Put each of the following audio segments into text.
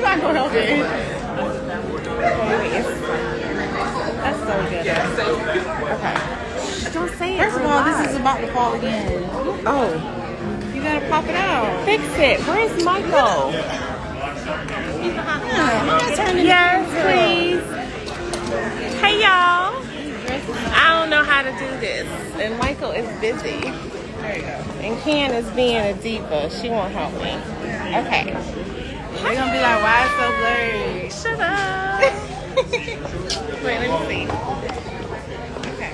I'm not going over there. That's so good. Yeah, so Okay. don't say it. First of all, this is about to fall again. Oh, You gotta pop it out. fix it. Where's Michael? Yes, please. Hey, y'all. I don't know how to do this, and Michael is busy. There you go. And Ken is being a diva. She won't help me. Okay. They're gonna be like, why it's so blurry? Shut up. Wait, let me see. Okay.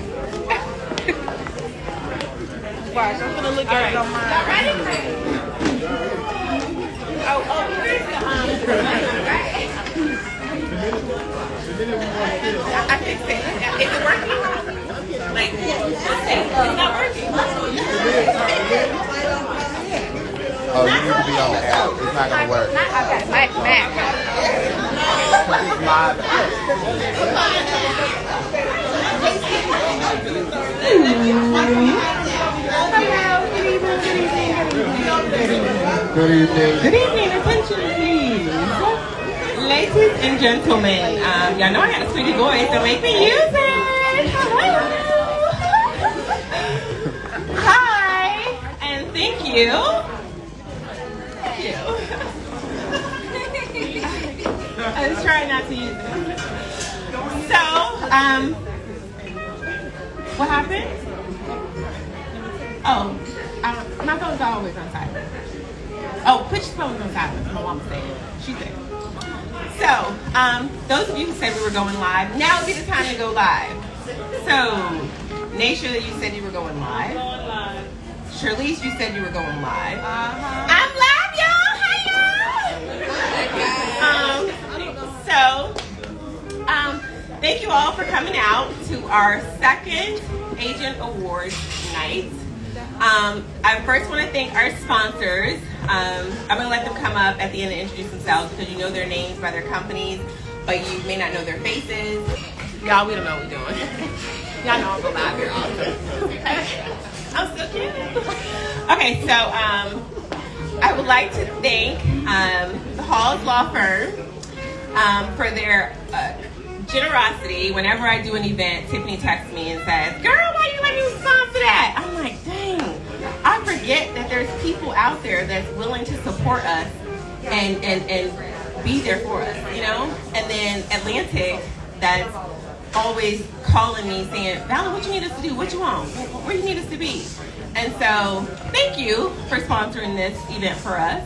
Watch, I'm gonna look at it on mine. Here's the I fixed it. Is it working? Like, it's not working. Oh, you need to be on the app. It's not gonna work. Okay, back. It's live. Good evening. Good evening, attention please. Ladies and gentlemen, y'all know I got a sweetie voice, so make me use it. Hello. Hi, and thank you. Thank you. I was trying not to use it. So, what happened? Oh, my phone's always on silent. Oh, put your phone on silent. My mom said. She said. So, those of you who said we were going live, now would be the time to go live. So, Naisha, you said you were going live. Charlize, you said you were going live. I'm live, y'all. Hi, y'all. Thank you all for coming out to our second Agent Awards night. I first want to thank our sponsors. I'm going to let them come up at the end and introduce themselves because you know their names by their companies, but you may not know their faces. Y'all, we don't know what we're doing. Y'all know I'm going live here also. I'm so cute. Okay, so I would like to thank the Halls Law Firm for their generosity. Whenever I do an event, Tiffany texts me and says, "Girl, why you let me sponsor that?" I'm like, dang, I forget that there's people out there that's willing to support us and be there for us, you know? And then Atlantic, that's always calling me saying, "Vala, what you need us to do? What you want? Where you need us to be?" And so thank you for sponsoring this event for us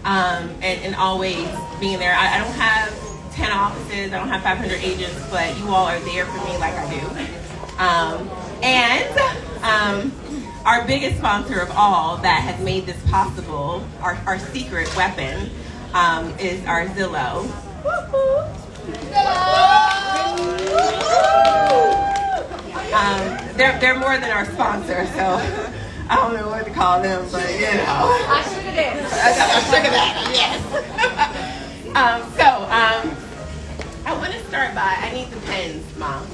and always being there. I don't have 10 offices, I don't have 500 agents, but you all are there for me like I do. Our biggest sponsor of all that has made this possible, our secret weapon, is our Zillow. They're more than our sponsor, so I don't know what to call them, but you know. I shook that, yes. I want to start by, I need the pens, Mom.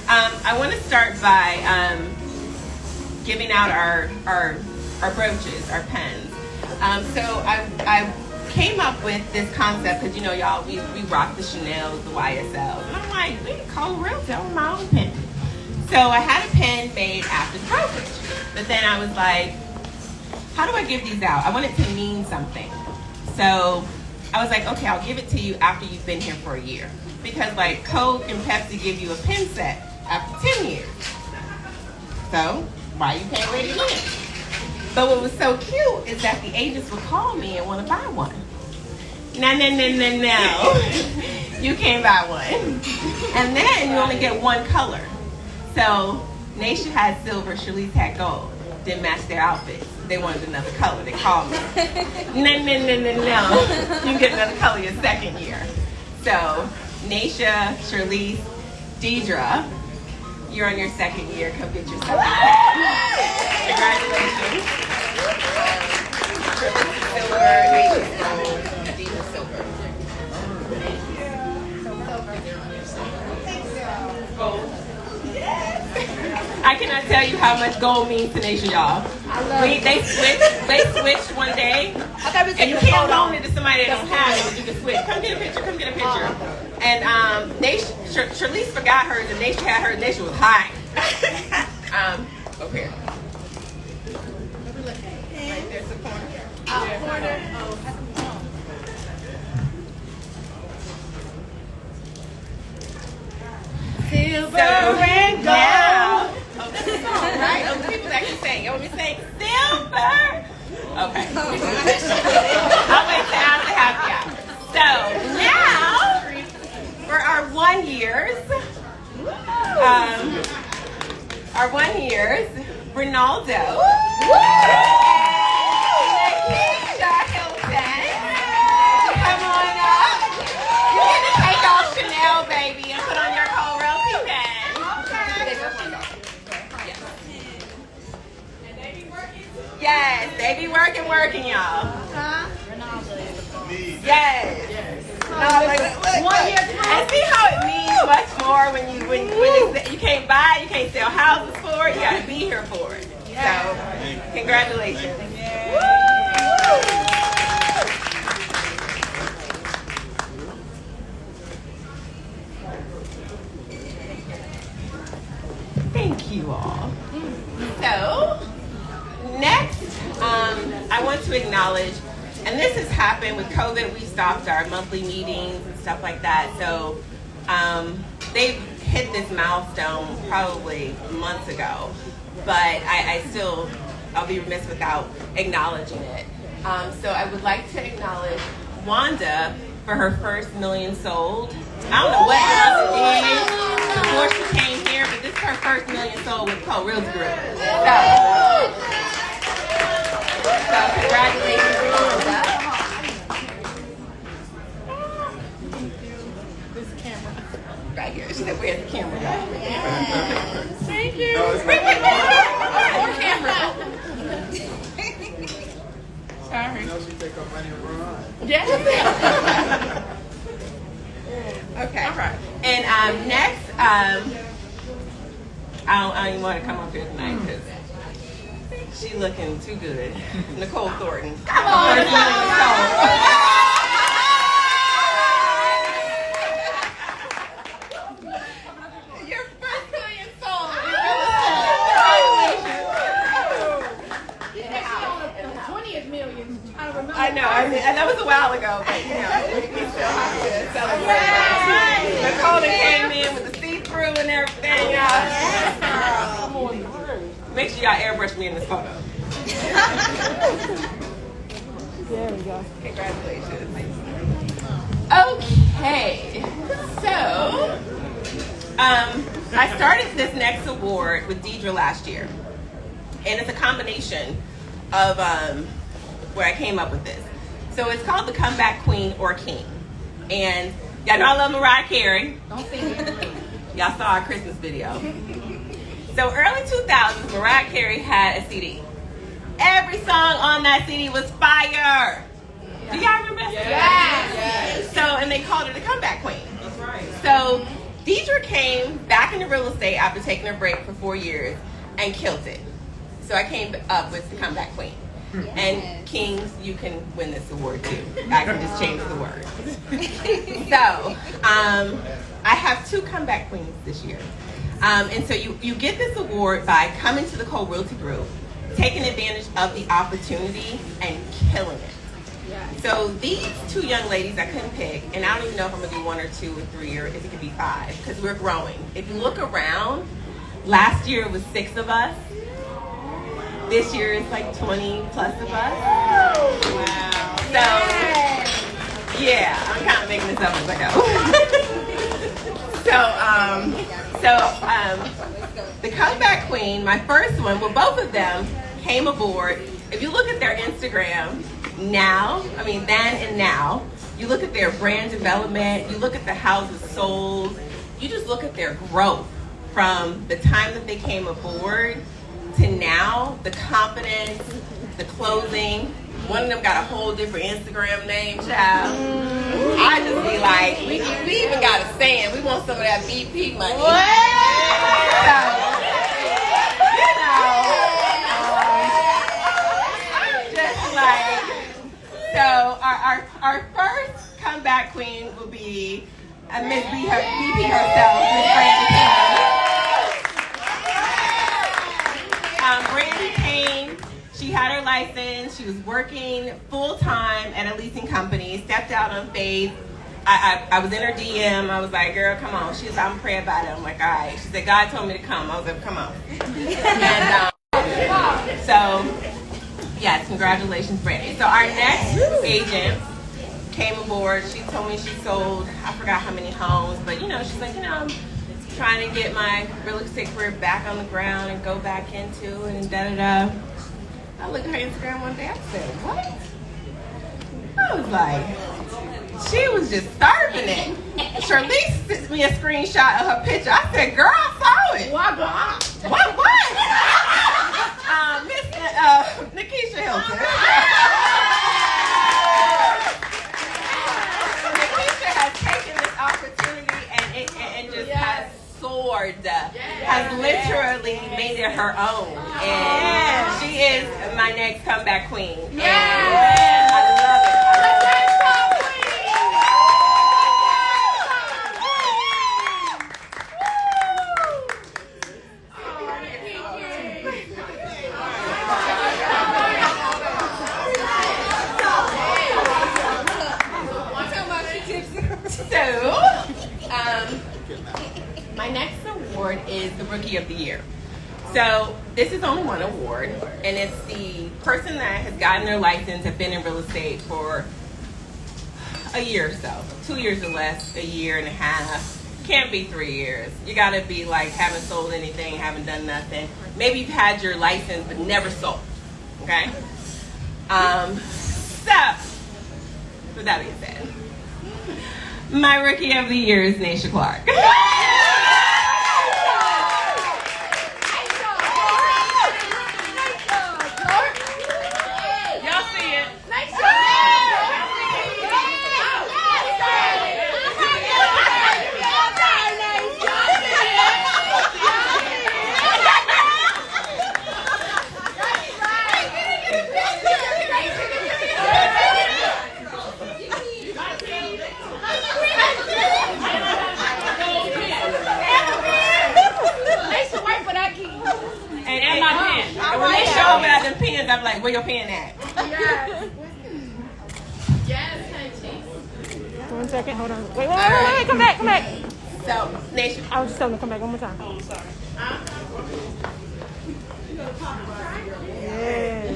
I want to start by giving out our brooches, our pens. So I came up with this concept because, you know, y'all, we rock the Chanel, the YSL. And I'm like, we can call a real tell my own pen. So I had a pen made after the brokerage. But then I was like, how do I give these out? I want it to mean something. So I was like, okay, I'll give it to you after you've been here for a year. Because like Coke and Pepsi give you a pen set after 10 years. So why you can't wait again? But what was so cute is that the agents would call me and want to buy one. No. You can't buy one. And then you only get one color. So Naisha had silver, Charlize had gold. Didn't match their outfits. They wanted another color. They called me. No. You can get another color your second year. So Naisha, Charlize, Deidre, you're on your second year. Come get your second year. Congratulations. Silver, Naisha's gold, Deidre's silver. Gold. I cannot tell you how much gold means to Naisha, y'all. They switched one day. And you can't loan it to somebody that don't have it, but you can switch. Come get a picture, come get a picture. And Charlize forgot hers, and Naisha had hers, and Naisha was high. Over here. Right there's the corner. Corner. Silver and gold. Oh, this is all right. Oh, the people that can sing. You want me to sing silver? Okay. I'll wait till after happy hour. So now for our 1 years, Ronaldo. Keisha Hilton. Come on up. You get to take off Chanel, baby, and put on your cold royalty pen. Yes, they be working, y'all. Yes. And see how it means much more when you can't buy it, you can't sell houses for it, you gotta be here for it. So, congratulations. Thank you all. So, next, I want to acknowledge, and this has happened with COVID, we stopped our monthly meetings and stuff like that. So they've hit this milestone probably months ago, but I'll be remiss without acknowledging it. So I would like to acknowledge Wanda for her first million sold. I don't know what else it is before she came here, but this is her first million sold with 𝒂𝒍𝒕𝒚𝒈𝒄𝒐𝒍𝒂𝒍𝒕𝒚𝒈𝒄𝒐𝒎. So congratulations, Wanda. This camera. Right here. She said, where's the camera? Thank you. More camera. Sorry. You know she take her money and run. Yes. Okay. All right. And next, I don't even want to come up here tonight because she looking too good. Nicole Thornton. Come on. Your first million sold. I know. And that was a while ago, but you know, we still have to celebrate. Nicole came in with the see-through and everything, y'all. Make sure y'all airbrush me in this photo. There we go. Congratulations. Okay, so I started this next award with Deidre last year, and it's a combination of where I came up with this. So it's called the Comeback Queen or King, and y'all know I love Mariah Carey. Don't sing it. Y'all saw our Christmas video. So early 2000s, Mariah Carey had a CD. Every song on that CD was fire. Do y'all remember that? Yes. So, and they called her the Comeback Queen. That's right. So Deidre came back into real estate after taking a break for 4 years and killed it. So I came up with the Comeback Queen. And Kings, you can win this award too. I can just change the word. So, I have 2 comeback queens this year. And so you get this award by coming to the co-realty group, taking advantage of the opportunity, and killing it. So these 2 young ladies I couldn't pick, and I don't even know if I'm going to do 1 or 2 or 3 or if it could be 5, because we're growing. If you look around, last year it was 6 of us. This year it's like 20 plus of us. Wow. So, yeah, I'm kind of making this up as I go. The Comeback Queen, my first one, well, both of them came aboard. If you look at their Instagram now, then and now, you look at their brand development, you look at the houses sold, you just look at their growth from the time that they came aboard to now, the confidence, the closing. One of them got a whole different Instagram name, child. I just be like, we even got a saying, we want some of that BP money. So, So our first comeback queen will be Miss VP herself, Miss Brandy Payne. Brandy Payne, she had her license. She was working full time at a leasing company. Stepped out on faith. I was in her DM. I was like, girl, come on. She's like, I'm gonna pray about it. I'm like, all right. She said, God told me to come. I was like, come on. And so, yes, congratulations, Brandy. So our next agent came aboard. She told me she sold, I forgot how many homes, but she's like, I'm trying to get my real estate career back on the ground and go back into it and da-da-da. I looked at her Instagram one day. I said, what? I was like, she was just starving it. Charlize sent me a screenshot of her picture. I said, girl, I saw it. What? Miss Nikisha Hilton. Nikisha has taken this opportunity and just has soared. Has literally made it her own. And she is my next comeback queen. And I love it. My next award is the Rookie of the Year. So this is only one award, and it's the person that has gotten their license, have been in real estate for a year or so, 2 years or less, a year and a half. Can't be 3 years. You gotta be like, haven't sold anything, haven't done nothing. Maybe you've had your license but never sold. Okay? So, with that being said, my Rookie of the Year is Naisha Clark. Y'all see it? I'm like, where your pen at? Yes, honey. 1 second, hold on. Wait, come back. So, Nation. I was just telling them to come back one more time. Oh, sorry. Yes.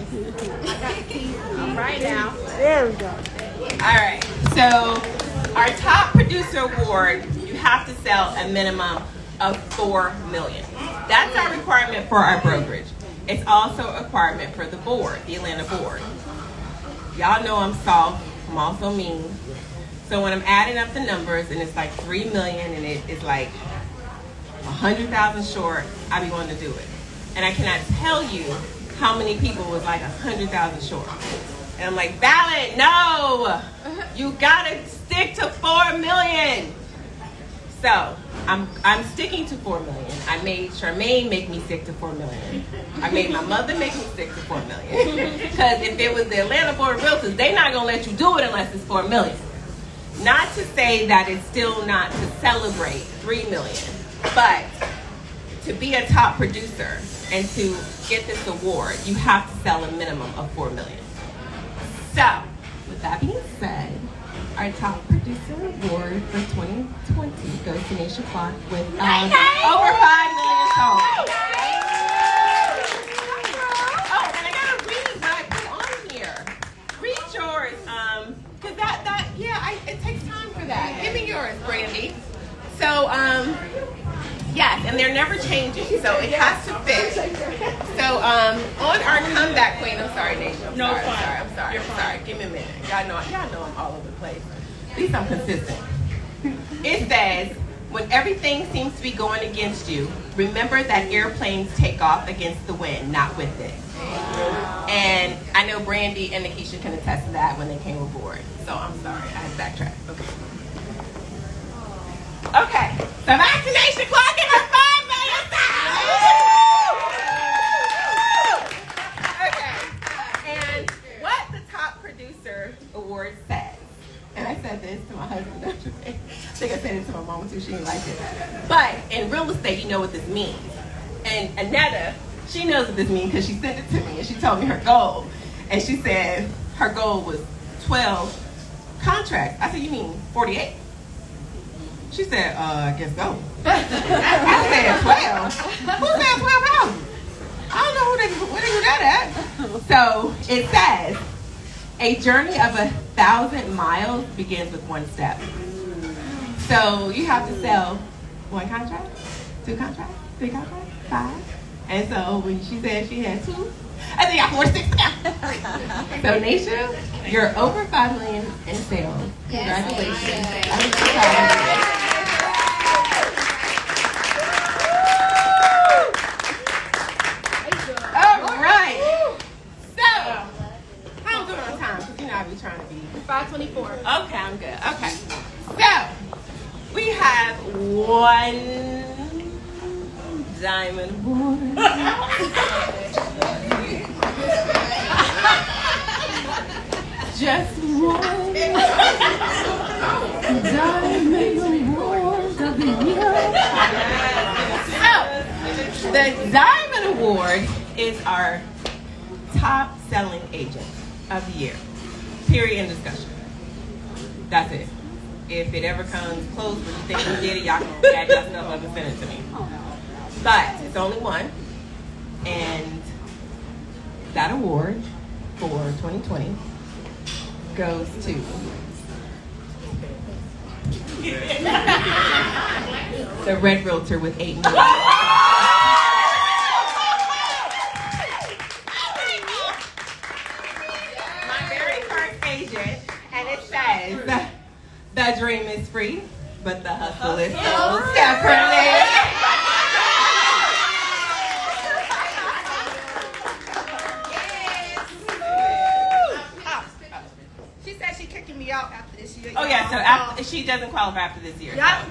I'm right now. There we go. All right. So, our top producer award, you have to sell a minimum of $4 million. That's our requirement for our brokerage. It's also a requirement for the board, the Atlanta board. Y'all know I'm soft. I'm also mean. So when I'm adding up the numbers and it's like $3 million and it's like 100,000 short, I be wanting to do it. And I cannot tell you how many people was like 100,000 short. And I'm like, Valid, no! You gotta stick to $4 million. So I'm sticking to $4 million. I made Charmaine make me stick to $4 million. I made my mother make me stick to $4 million. Because if it was the Atlanta Board of Realtors, they're not gonna let you do it unless it's $4 million. Not to say that it's still not to celebrate $3 million, but to be a top producer and to get this award, you have to sell a minimum of $4 million. So, with that being said, our top producer award for 2020 goes to Naisha Clark with over 5 million sold. Oh, and I gotta read what I put on here. Read yours, because it takes time for that. Give me yours, Brandy. So, yes, and they're never changing, so it has to fit. So, on our comeback queen, I'm sorry, Naisha. I'm sorry. Give me a minute. Y'all know I'm all over the place. At least I'm consistent. It says, when everything seems to be going against you, remember that airplanes take off against the wind, not with it. And I know Brandy and Nikisha can attest to that when they came aboard. So I'm sorry, I had to backtrack. Okay, so back to Naisha Clark and her $5 million. Okay, and what the top producer to my husband. I think I said it to my mom too. She didn't like it. But in real estate, you know what this means. And Anetta, she knows what this means because she sent it to me and she told me her goal. And she said her goal was 12 contracts. I said, you mean 48? She said, I guess so. I said 12. Who said 12,000? I don't know where they do that at. So it says, a journey of 1,000 miles begins with one step. So you have to sell 1 contract, 2 contracts, 3 contracts, 5. And so when she said she had 2, I think I got 46 now. So Naisha, you're over $5 million in sales. Congratulations. All right. So, how I'm doing on time? Because you know I be trying to be 5:24. Okay, I'm good. Okay. So, we have 1 diamond award. Just 1 diamond award of the year. So, the Diamond Award is our top selling agent of the year. Period, in discussion. That's it. If it ever comes close where you think you did it, y'all can add your stuff up and send it to me. But it's only 1. And that award for 2020 goes to the Red Realtor with 8 million. My very first agent, and it says, the dream is free, but the hustle is sold separately. After this year. Oh yeah, so after, she doesn't qualify after this year. Yep. So,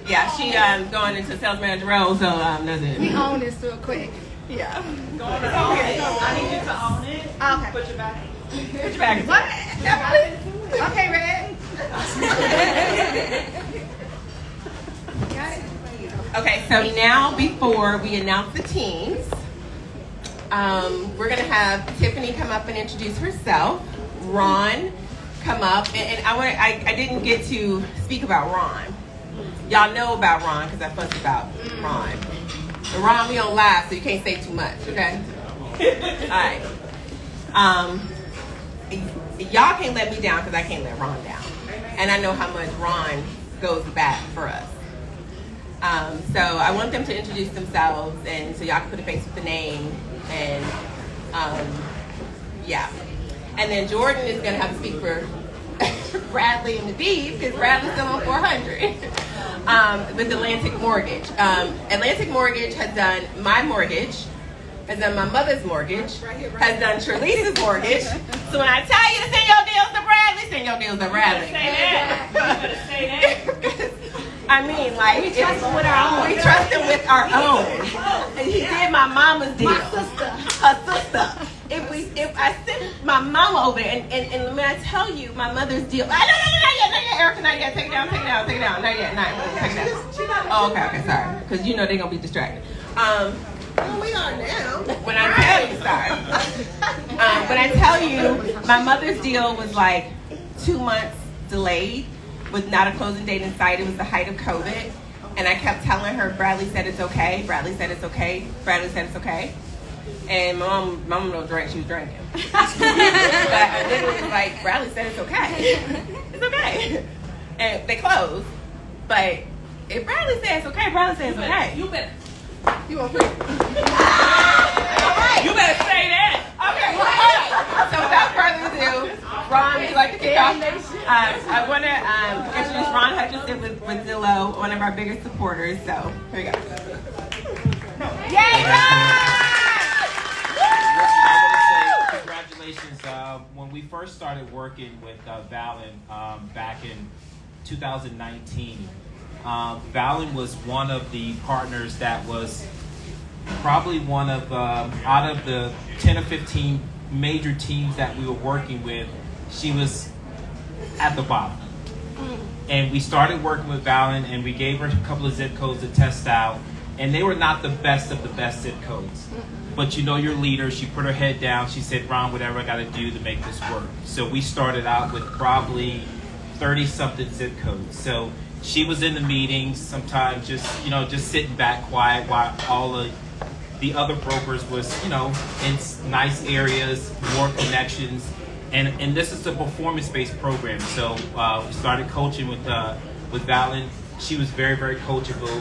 yeah, she going into sales manager role, so doesn't. We own this real quick. Yeah. Go on. Okay. I need you to own it. Okay. Put your back. Put your back. What? Okay, Red. Got it. Okay, so now before we announce the teams, we're gonna have Tiffany come up and introduce herself. Ron come up, and I didn't get to speak about Ron. Y'all know about Ron because I fussed about Ron. But Ron, we on live, so you can't say too much, okay? All right. Y'all can't let me down because I can't let Ron down. And I know how much Ron goes back for us. So I want them to introduce themselves, and so y'all can put a face with the name, and yeah. And then Jordan is going to have to speak for Bradley and the Bees, because Bradley's still on 400 with Atlantic Mortgage. Atlantic Mortgage has done my mortgage, has done my mother's mortgage, has done Trelisa's mortgage. So when I tell you to send your deals to Bradley, send your deals to Bradley. Say that. I mean, like, we trust him with our own. We trust him with our own. And he did my mama's deal. My sister. Her sister. If I send my mama over there, and when I tell you my mother's deal, not yet, Erica, not yet, take it down, not yet, take it down. Oh, okay, sorry, because you know they're gonna be distracted. We are now. When I tell you, my mother's deal was like 2 months delayed with not a closing date in sight. It was the height of COVID, and I kept telling her, Bradley said it's okay, Bradley said it's okay, Bradley said it's okay. And my mom don't drink, she was drinking. But I literally was like, Bradley said it's okay. It's okay. And they closed. But if Bradley says it's okay, Bradley says it's okay. You better. You want free? All right. You better say that. Okay. All right. So without further ado, Ron, would you like to kick off? I want to introduce Ron Hutchinson with Zillow, one of our biggest supporters. So here we go. Yay, Ron! Congratulations. When we first started working with Valen back in 2019, Valen was one of the partners that was probably one of, out of the 10 or 15 major teams that we were working with, she was at the bottom. And we started working with Valen, and we gave her a couple of zip codes to test out. And they were not the best of the best zip codes. But you know your leader, she put her head down. She said, Ron, whatever I got to do to make this work. So we started out with probably 30-something zip codes. So she was in the meetings, sometimes just sitting back quiet while all of the other brokers was, in nice areas, more connections. And this is a performance-based program. So we started coaching with Valen. She was very, very coachable.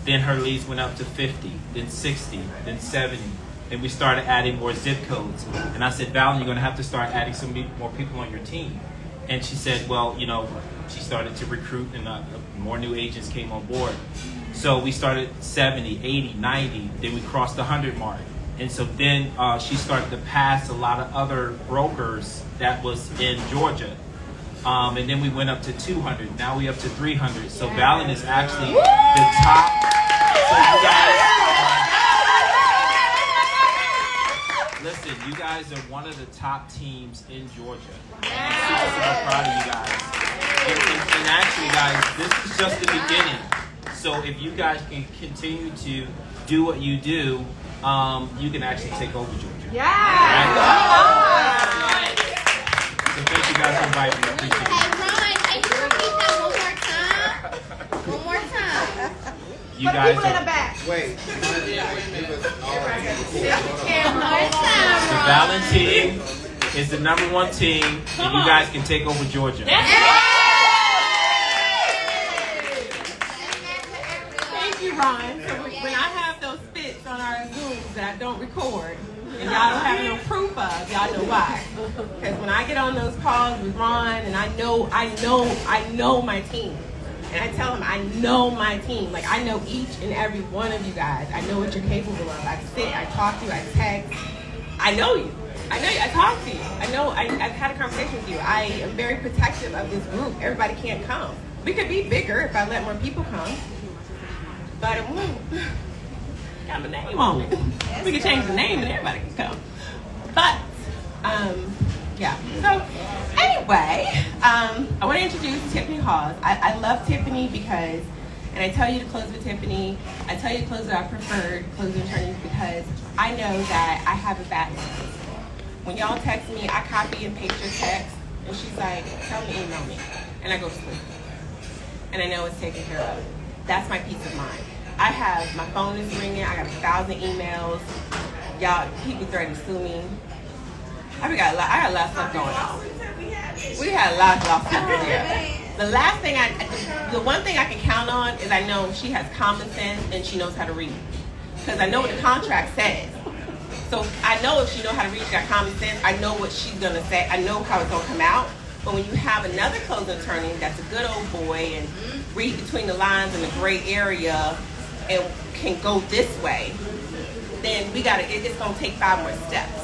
Then her leads went up to 50, then 60, then 70. Then we started adding more zip codes. And I said, Valen, you're going to have to start adding some more people on your team. And she said, well, she started to recruit and more new agents came on board. So we started 70, 80, 90, then we crossed the 100 mark. And so then she started to pass a lot of other brokers that was in Georgia. And then we went up to 200. Now we up to 300. So Valen is actually the top. So you guys, listen, you guys are one of the top teams in Georgia. I'm super proud of you guys. And actually, guys, this is just the beginning. So if you guys can continue to do what you do, you can actually take over Georgia. Yeah. Right? So thank you guys for inviting me. I appreciate it. Hey, Ron, can you repeat that one more time? You guys People in the are, back. Wait. the Valen team is the #1 team, and you guys can take over Georgia. Thank you, Ron. So when I have those spits on our Zooms that I don't record, and y'all don't have no proof of, y'all know why. Because when I get on those calls with Ron, and I know my team. And I tell him, I know my team. Like, I know each and every one of you guys. I know what you're capable of. I sit, I talk to you, I text. I know you. I talk to you. I've had a conversation with you. I am very protective of this group. Everybody can't come. We could be bigger if I let more people come. But it won't. Got my name on it. We can change the name and everybody can come. But, yeah. So, anyway, I want to introduce Tiffany Halls. I love Tiffany because, and I tell you to close with Tiffany, I tell you to close with our preferred closing attorneys because I know that I have a background. When y'all text me, I copy and paste your text, and she's like, tell me, email me. And I go to sleep. And I know it's taken care of. That's my peace of mind. My phone is ringing, I got 1,000 emails. Y'all, people threatening to sue me. I got a lot of stuff going on. We had a lot of stuff. Yeah. The one thing I can count on is I know she has common sense and she knows how to read. Because I know what the contract says. So I know if she knows how to read, she got common sense, I know what she's going to say. I know how it's going to come out. But when you have another closing attorney that's a good old boy and read between the lines in the gray area and can go this way, then it's going to take 5 more steps.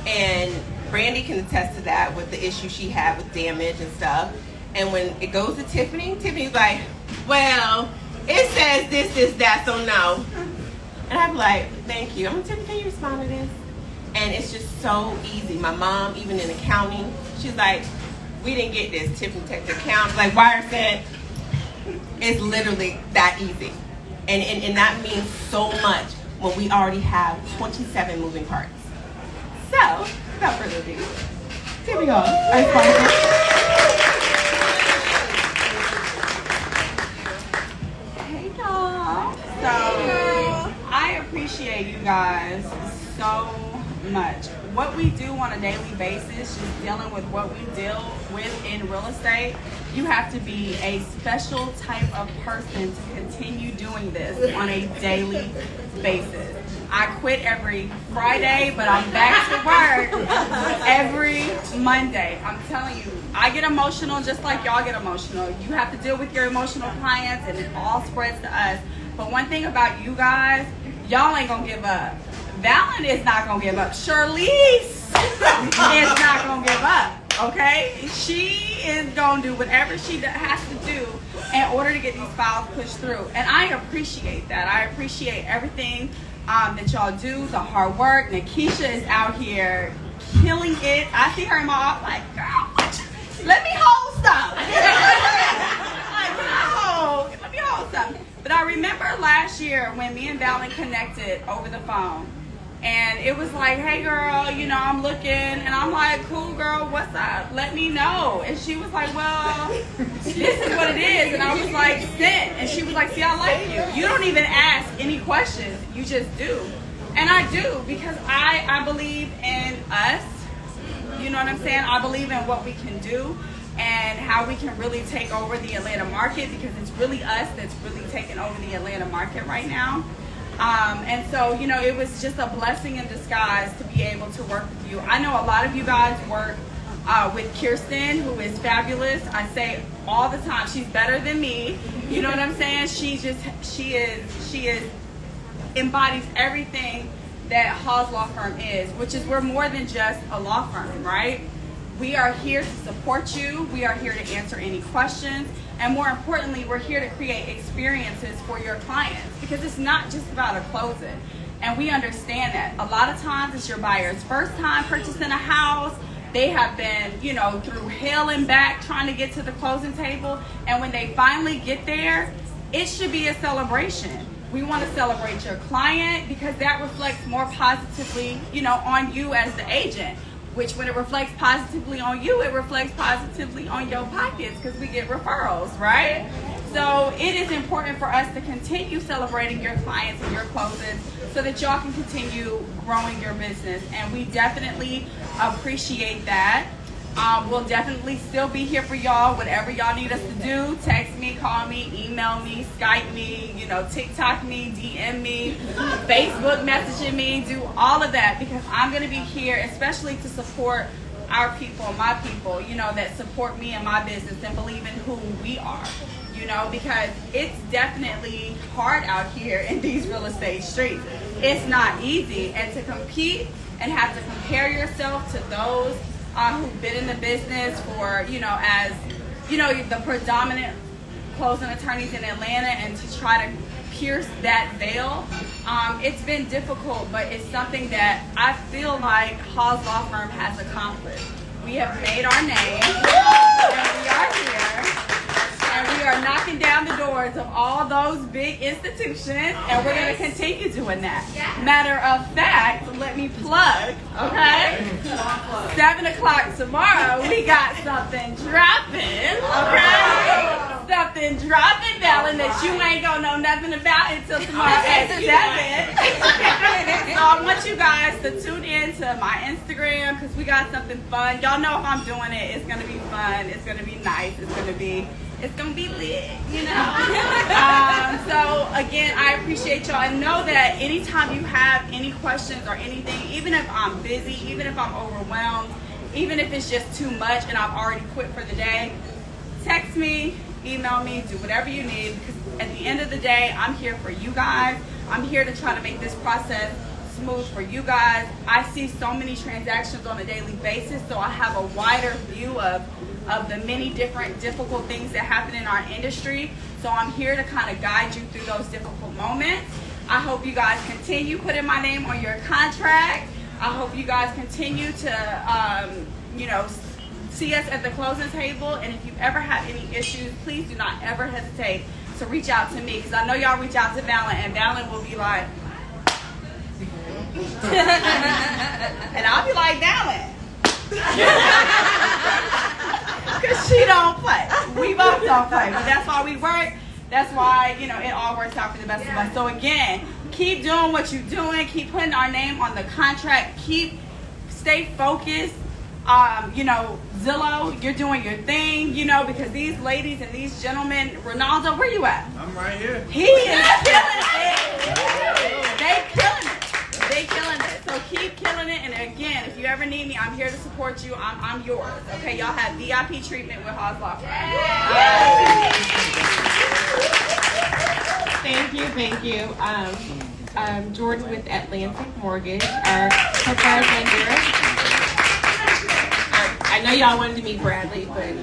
And Brandy can attest to that with the issue she had with damage and stuff. And when it goes to Tiffany, Tiffany's like, well, it says this, that, so no. And I'm like, thank you. I'm like, Tiffany, can you respond to this? And it's just so easy. My mom, even in accounting, she's like, we didn't get this. Tiffany texted the account. Like Wire said, it's literally that easy. And that means so much when we already have 27 moving parts. So, without further ado, Tiffany Halls, our sponsor. Hey y'all. So, I appreciate you guys so much. What we do on a daily basis, just dealing with what we deal with in real estate, you have to be a special type of person to continue doing this on a daily basis. I quit every Friday, but I'm back to work every Monday. I'm telling you, I get emotional just like y'all get emotional. You have to deal with your emotional clients and it all spreads to us. But one thing about you guys, y'all ain't gonna give up. Valen is not gonna give up. Charlize is not gonna give up, okay? She is gonna do whatever she has to do in order to get these files pushed through. And I appreciate that. I appreciate everything that y'all do, the hard work. Nikisha is out here killing it. I see her in my office like, girl, let me hold some. Let me hold some. But I remember last year when me and Valen connected over the phone. And it was like, hey girl, you know, I'm looking. And I'm like, cool girl, what's up? Let me know. And she was like, well, this is what it is. And I was like, sent. And she was like, see, I like you. You don't even ask any questions. You just do. And I do, because I believe in us. You know what I'm saying? I believe in what we can do and how we can really take over the Atlanta market, because it's really us that's really taking over the Atlanta market right now. And so, you know, it was just a blessing in disguise to be able to work with you. I know a lot of you guys work with Kirsten, who is fabulous. I say all the time, she's better than me. You know what I'm saying? She embodies everything that Halls Law Firm is, which is we're more than just a law firm, right? We are here to support you. We are here to answer any questions. And more importantly, we're here to create experiences for your clients, because it's not just about a closing. And we understand that. A lot of times it's your buyer's first time purchasing a house. They have been, you know, through hell and back trying to get to the closing table. And when they finally get there, it should be a celebration. We want to celebrate your client, because that reflects more positively, you know, on you as the agent. Which, when it reflects positively on you, it reflects positively on your pockets, because we get referrals, right? So it is important for us to continue celebrating your clients and your closings so that y'all can continue growing your business. And we definitely appreciate that. We'll definitely still be here for y'all. Whatever y'all need us to do, text me, call me, email me, Skype me, you know, TikTok me, DM me, Facebook messaging me, do all of that, because I'm going to be here especially to support our people, my people, you know, that support me and my business and believe in who we are, you know, because it's definitely hard out here in these real estate streets. It's not easy. And to compete and have to compare yourself to those who've been in the business for, you know, as, you know, the predominant closing attorneys in Atlanta, and to try to pierce that veil, it's been difficult, but it's something that I feel like Halls Law Firm has accomplished. We have made our name, and we are here, and we are knocking down the doors of all those big institutions, and we're going to continue doing that. Matter of fact, let me plug, okay? 7 o'clock tomorrow, we got something dropping, okay? Something dropping, Valen, that you ain't gonna know nothing about until tomorrow at 7. So I want you guys to tune in to my Instagram, because we got something fun. Y'all know if I'm doing it, it's gonna be fun, it's gonna be nice, it's gonna be lit, you know? So again, I appreciate y'all, and know that anytime you have any questions or anything, even if I'm busy, even if I'm overwhelmed, even if it's just too much and I've already quit for the day, text me, email me, do whatever you need, because at the end of the day, I'm here for you guys. I'm here to try to make this process smooth for you guys. I see so many transactions on a daily basis, so I have a wider view of the many different difficult things that happen in our industry. So I'm here to kind of guide you through those difficult moments. I hope you guys continue putting my name on your contract. I hope you guys continue to, you know, see us at the closing table. And if you ever have any issues, please do not ever hesitate to reach out to me, because I know y'all reach out to Valen, and Valen will be like, and I'll be like, Valen, because she don't play. We both don't play, but that's why we work. That's why, you know, it all works out for the best of us. So again, keep doing what you're doing. Keep putting our name on the contract. Stay focused. You know, Zillow, you're doing your thing, you know, because these ladies and these gentlemen, Ronaldo, where you at? I'm right here. He is killing it. They killing it. So keep killing it. And again, if you ever need me, I'm here to support you. I'm yours. Okay, y'all have VIP treatment with Halls Law Firm. Thank you. Jordan with Atlantic Mortgage, our preferred lender. I know y'all wanted to meet Bradley, but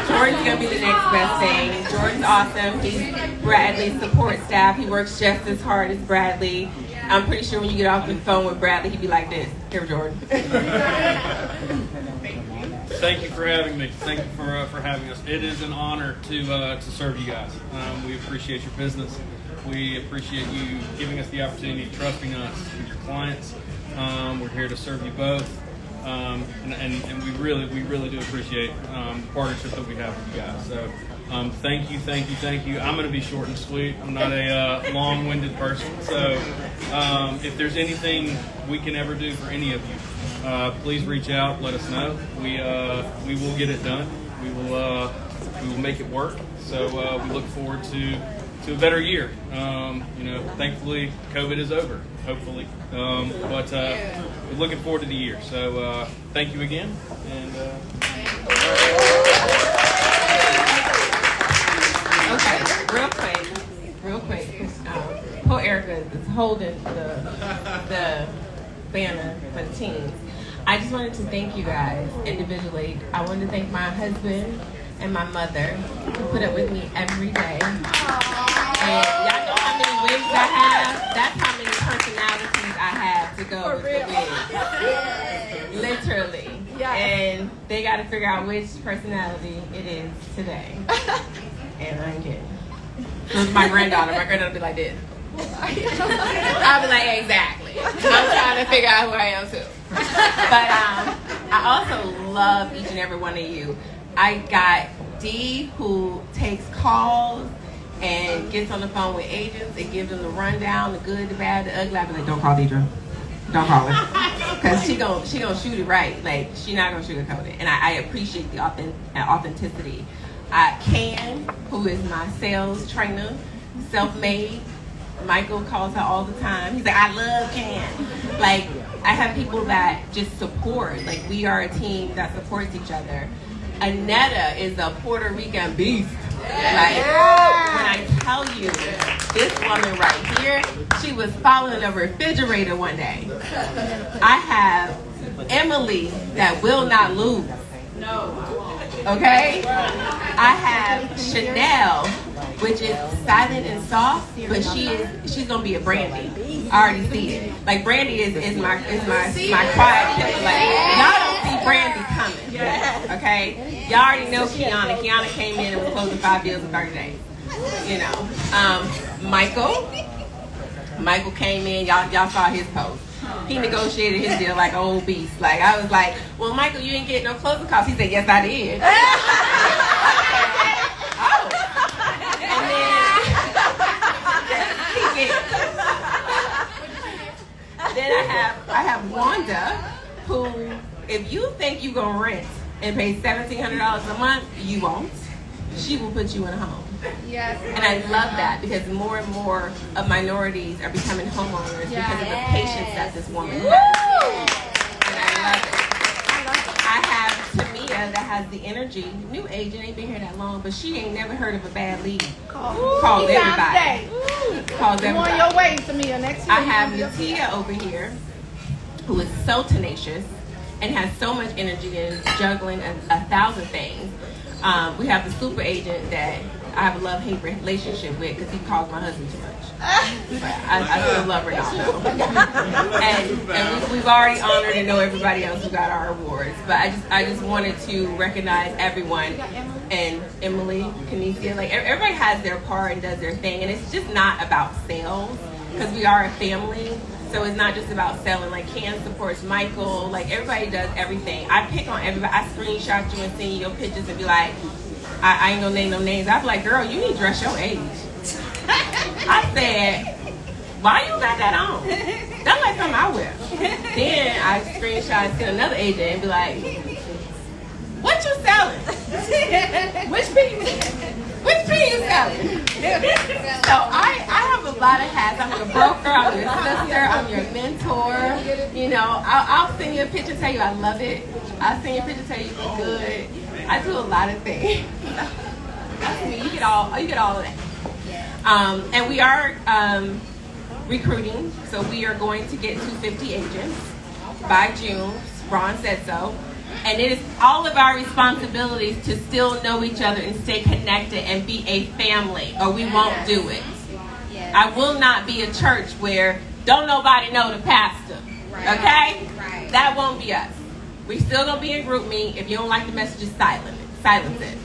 Jordan's gonna be the next best thing. Jordan's awesome. He's Bradley's support staff. He works just as hard as Bradley. I'm pretty sure when you get off the phone with Bradley, he'd be like this. Here, Jordan. Thank you for having me. Thank you for having us. It is an honor to serve you guys. We appreciate your business. We appreciate you giving us the opportunity, trusting us with your clients. We're here to serve you both, and we really do appreciate the partnership that we have with you guys. So thank you. I'm going to be short and sweet. I'm not a long-winded person. So if there's anything we can ever do for any of you, please reach out. Let us know. We will get it done. We will make it work. So we look forward to a better year. Thankfully COVID is over. Hopefully, but we're looking forward to the year. So thank you again. And okay, real quick. Poor Erica is holding the banner for the teams. I just wanted to thank you guys individually. I wanted to thank my husband and my mother who put up with me every day. And y'all know how many wigs I have? That's how many personalities I have to go with the wig. Literally. And they got to figure out which personality it is today. And I'm kidding. So it's my granddaughter. My granddaughter will be like this. I'll be like, exactly. I'm trying to figure out who I am too. But I also love each and every one of you. I got Dee, who takes calls and gets on the phone with agents and gives them the rundown, the good, the bad, the ugly. I be like, don't call Deidre. Don't call her. Because she gonna shoot it right. Like, she not gonna sugarcoat it. And I appreciate the authenticity. Can, who is my sales trainer, self-made. Michael calls her all the time. He's like, I love Can. Like, I have people that just support. Like, we are a team that supports each other. Anetta is a Puerto Rican beast. Like, when I tell you, this woman right here, she was following a refrigerator one day. I have Emily that will not lose. Okay? I have Chanel, which is silent and soft, but she's gonna be a Brandy. I already see it. Like, Brandy is my quiet killer. Like, y'all don't see Brandy coming. Okay? Y'all already know Kiana. Kiana came in and was closing 5 deals in 30 days. You know. Michael came in, y'all saw his post. He negotiated his deal like an old beast. Like, I was like, well, Michael, you didn't get no closing costs. He said, yes, I did. And then I have Wanda, who, if you think you're gonna rent and pay $1,700 a month, you won't. She will put you in a home. Yes. And I love that, because more and more of minorities are becoming homeowners because of the patience that this woman has. And I love it. I have Tamia that has the energy. New agent, ain't been here that long, but she ain't never heard of a bad lead. Calls everybody. Calls everybody. On your way, Tamia. Next year. I have Natia over here, who is so tenacious and has so much energy and is juggling a 1,000 things. We have the super agent that I have a love-hate relationship with because he calls my husband too much. But I still love her now. And we've already honored and know everybody else who got our awards. But I just wanted to recognize everyone. And Emily, Kanesia, like, everybody has their part and does their thing. And it's just not about sales, because we are a family. So it's not just about selling. Like, Can supports Michael. Like, everybody does everything. I pick on everybody. I screenshot you and send you your pictures and be like, I ain't gonna name no names. I be like, girl, you need to dress your age. I said, why you got that on? That's like something I wear. Then I screenshot and send another agent and be like, what you selling? Which pin you selling? So I have a lot of hats. I'm your broker, I'm your sister, I'm your mentor. You know, I'll send you a picture, tell you I love it. I'll send you a picture, tell you you look good. I do a lot of things. That's me. You get all of that. And we are recruiting, so we are going to get 250 agents by June. Ron said so. And it is all of our responsibilities to still know each other and stay connected and be a family, or we won't do it. I will not be a church where don't nobody know the pastor. Okay? That won't be us. We still gonna be in group me. If you don't like the messages, silence it.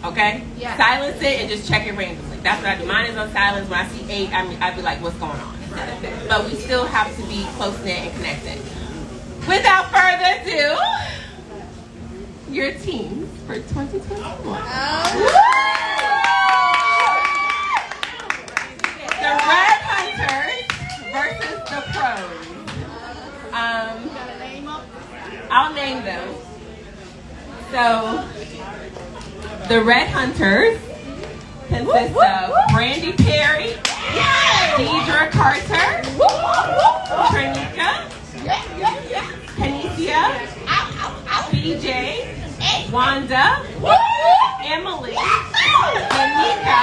Okay? Yeah. Silence it and just check it randomly. That's what I do. Mine is on silence. When I see 8, I'd be like, what's going on? But we still have to be close-knit and connected. Without further ado, your teams for 2021. The Red Hunters versus the Pros. I'll name them. So, the Red Hunters consist of Brandy Perry, Deidre Carter, Trinika, Panisha, BJ, Wanda, Emily, Danica,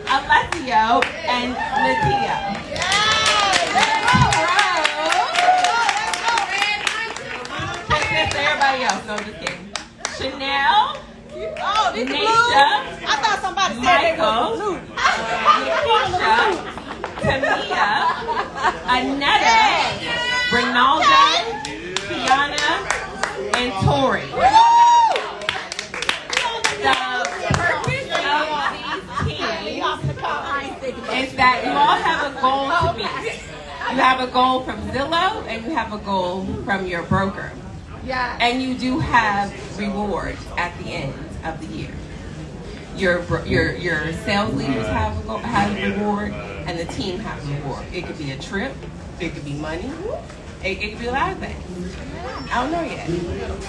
Alessio, and Natia. Everybody else, no, just kidding. Chanel, Nisha, I thought somebody said Michael, Nikisha, Tamia, Anetta, Ronaldo, Kiana, and Tori. The purpose of these teams is that you all have a goal to meet. You have a goal from Zillow and you have a goal from your broker. Yeah. And you do have rewards at the end of the year. Your sales leaders have a reward, and the team has a reward. It could be a trip, it could be money, it could be a lot of things. I don't know yet.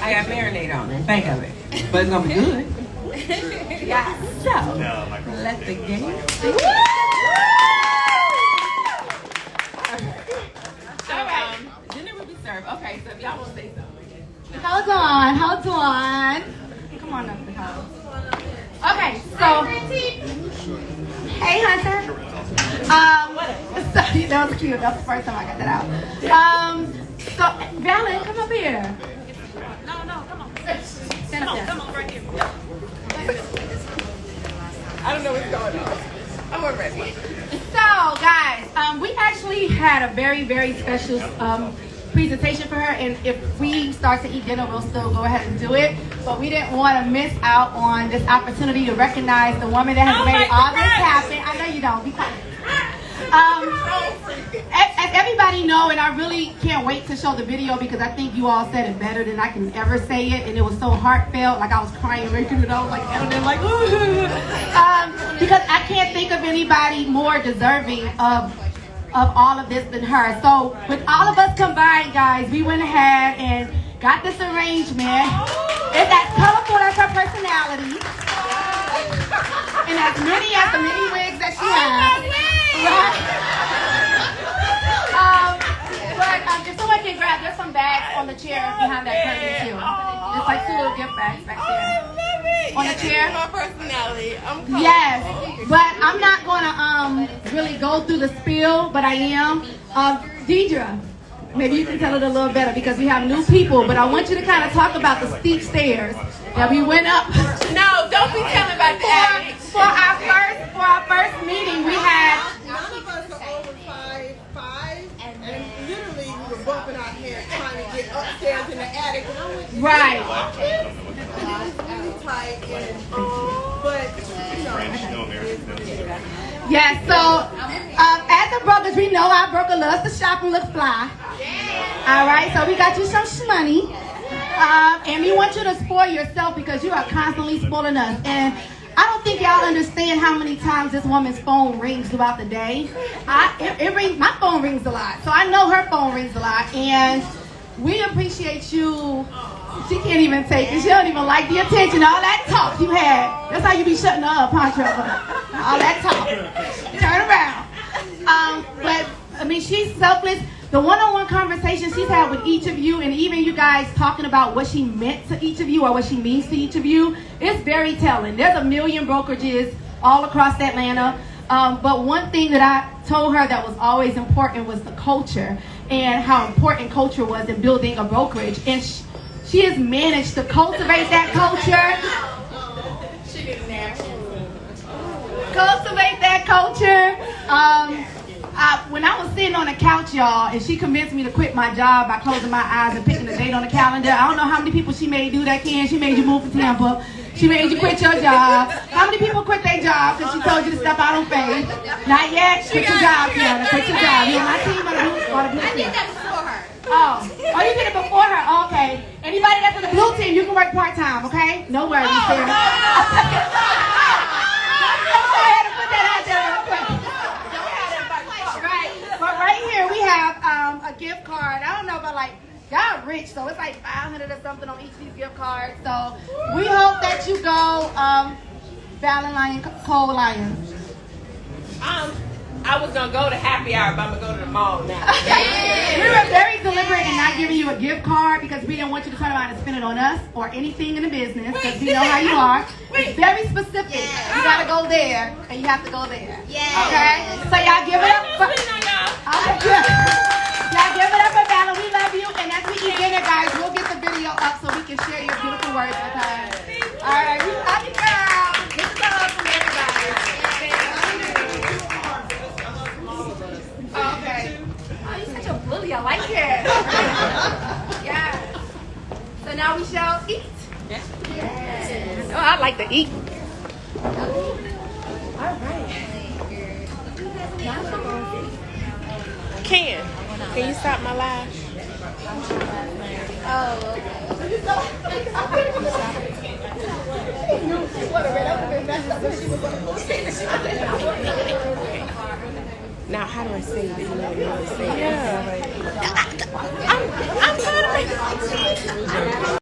I got marinade on it. Think of it, but it's gonna be good. Yeah. So let the game begin. So dinner will be served. Okay, so if y'all want to say something. Hold on. Come on up the house. Okay, so hey Hunter. So, that was cute. That's the first time I got that out. So Valen, come up here. No, come on. Stand up there. Come on, right here. I don't know what's going on. I'm ready. So guys, we actually had a very, very special presentation for her, and if we start to eat dinner, we'll still go ahead and do it, but we didn't want to miss out on this opportunity to recognize the woman that has made all this happen. I know you don't. Be quiet. As everybody know, and I really can't wait to show the video because I think you all said it better than I can ever say it, and it was so heartfelt, like I was crying making it out, like because I can't think of anybody more deserving of all of this than her. So with all of us combined, guys, we went ahead and got this arrangement. It's as colorful as her personality, and as many wigs that she has. Right? But if someone can grab, there's some bags on the chair behind that curtain too. There's like 2 little gift bags back there. On the chair. My personality. Yes, but I'm not gonna really go through the spiel, but I am. Deidre, maybe you can tell it a little better because we have new people, but I want you to kind of talk about the steep stairs that we went up. No, don't be telling about that. For our first meeting, we had. None of us are over 5'5", and literally we were bumping our heads trying to get upstairs in the attic, and I went to Right. it was really tight, but Yes, so as the brokers, we know our broker loves to shop and look fly. All right, so we got you some money, and we want you to spoil yourself because you are constantly spoiling us. And I don't think y'all understand how many times this woman's phone rings throughout the day. It rings. My phone rings a lot, so I know her phone rings a lot, and we appreciate you. She can't even take it. She don't even like the attention. All that talk you had. That's how you be shutting her up, huh, Trevor? All that talk. Turn around. But, I mean, she's selfless. The one-on-one conversation she's had with each of you, and even you guys talking about what she meant to each of you or what she means to each of you, it's very telling. There's a million brokerages all across Atlanta. But one thing that I told her that was always important was the culture and how important culture was in building a brokerage. And she has managed to cultivate that culture. Cultivate that culture. when I was sitting on the couch, y'all, and she convinced me to quit my job by closing my eyes and picking a date on the calendar. I don't know how many people she made do that, Ken. She made you move to Tampa. She made you quit your job. How many people quit their job because she told you to step out on faith? Not yet. Quit your job, Kiana. Quit your job. You on my team or the blue team? I did that before her. Oh, you did it before her? Okay. Anybody that's on the blue team, you can work part-time, okay? No worries, Sarah. But right here we have a gift card. I don't know about y'all rich, so it's like $500 or something on each of these gift cards. So we hope that you go, Val and Lion, Cole Lion. I was gonna go to happy hour, but I'm gonna go to the mall now. We were very deliberate in not giving you a gift card because we didn't want you to turn around and spend it on us or anything in the business because we know how you are. It's very specific. You gotta go there and you have to go there. Yeah. Okay? So y'all give it up for y'all give it up for Val. We love you. And as we eat dinner, guys, we'll get the video up so we can share your beautiful words with her. All right, we love you, girl. This is a hug from everybody. Okay. Oh, you're such a bully. I like it. Yeah. So now we shall eat. Yes. Oh, I like to eat. All right. Can you stop my lash? Now, how do I say it? You know what I say? Yeah. I'm trying to.